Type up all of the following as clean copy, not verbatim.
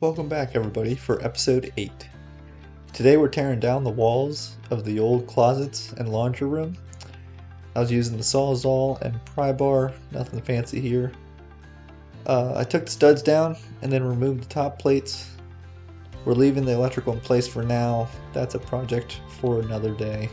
Welcome back, everybody, for episode 8. Today we're tearing down the walls of the old closets and laundry room. I was using the Sawzall and pry bar, nothing fancy here. I took the studs down and then removed the top plates. We're leaving the electrical in place for now. That's a project for another day.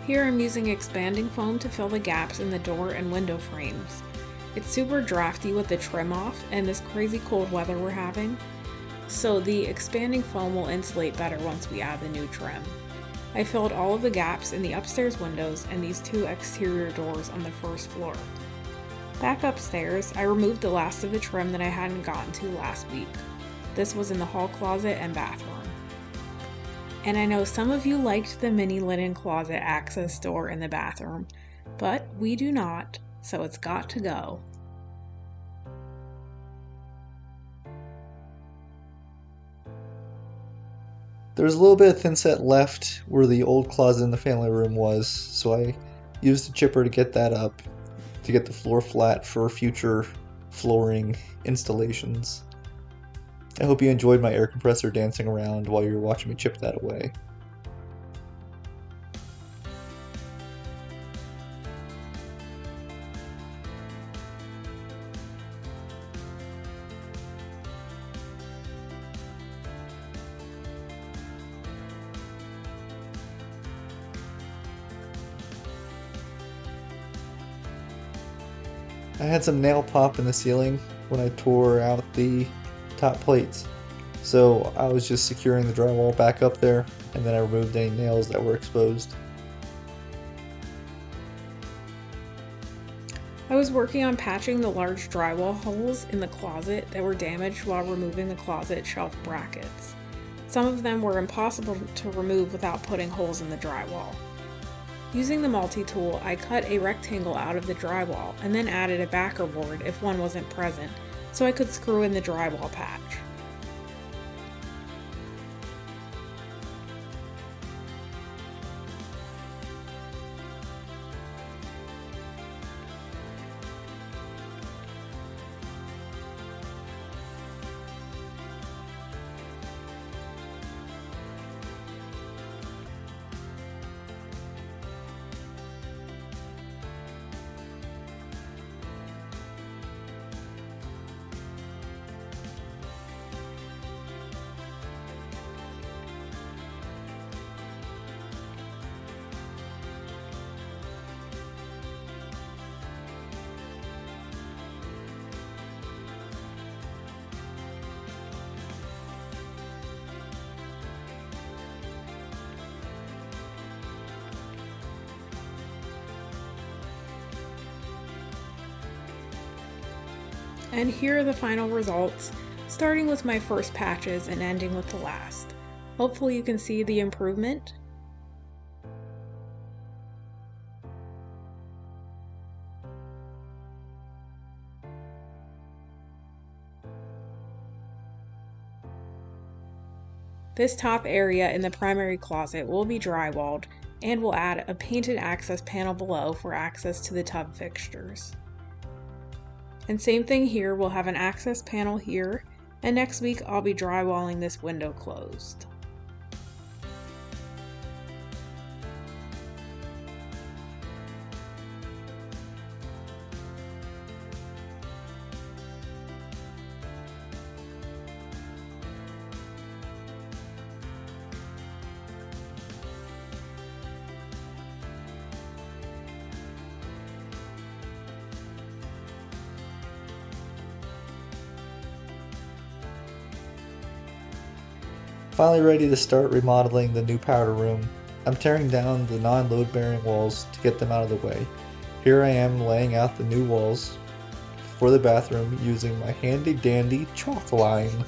Here I'm using expanding foam to fill the gaps in the door and window frames. It's super drafty with the trim off and this crazy cold weather we're having, so the expanding foam will insulate better once we add the new trim. I filled all of the gaps in the upstairs windows and these two exterior doors on the first floor. Back upstairs, I removed the last of the trim that I hadn't gotten to last week. This was in the hall closet and bathroom. And I know some of you liked the mini linen closet access door in the bathroom, but we do not, so it's got to go. There's a little bit of thin set left where the old closet in the family room was, so I used a chipper to get that up, to get the floor flat for future flooring installations. I hope you enjoyed my air compressor dancing around while you were watching me chip that away. I had some nail pop in the ceiling when I tore out the top plates. So I was just securing the drywall back up there, and then I removed any nails that were exposed. I was working on patching the large drywall holes in the closet that were damaged while removing the closet shelf brackets. Some of them were impossible to remove without putting holes in the drywall. Using the multi-tool, I cut a rectangle out of the drywall and then added a backer board if one wasn't present, so I could screw in the drywall patch. And here are the final results, starting with my first patches and ending with the last. Hopefully you can see the improvement. This top area in the primary closet will be drywalled and we'll add a painted access panel below for access to the tub fixtures. And same thing here, we'll have an access panel here, and next week I'll be drywalling this window closed. Finally ready to start remodeling the new powder room. I'm tearing down the non-load bearing walls to get them out of the way. Here I am laying out the new walls for the bathroom using my handy dandy chalk line.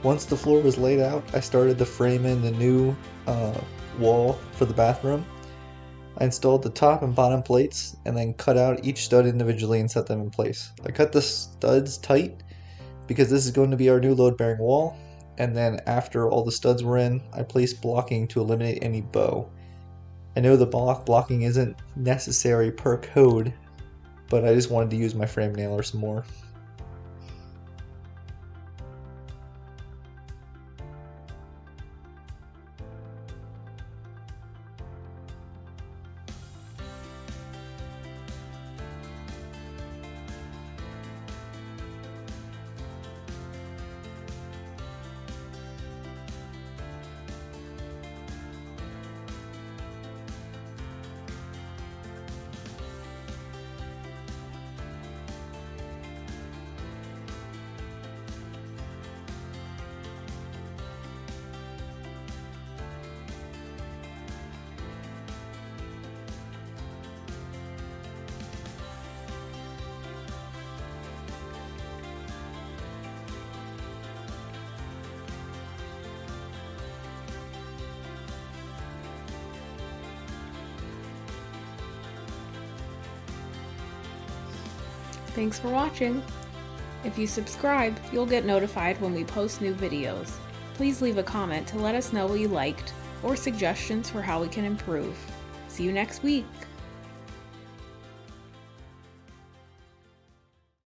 Once the floor was laid out, I started to frame in the new wall for the bathroom. I installed the top and bottom plates and then cut out each stud individually and set them in place. I cut the studs tight because this is going to be our new load bearing wall, and then after all the studs were in, I placed blocking to eliminate any bow. I know the blocking isn't necessary per code, but I just wanted to use my frame nailer some more. Thanks for watching. If you subscribe, you'll get notified when we post new videos. Please leave a comment to let us know what you liked or suggestions for how we can improve. See you next week.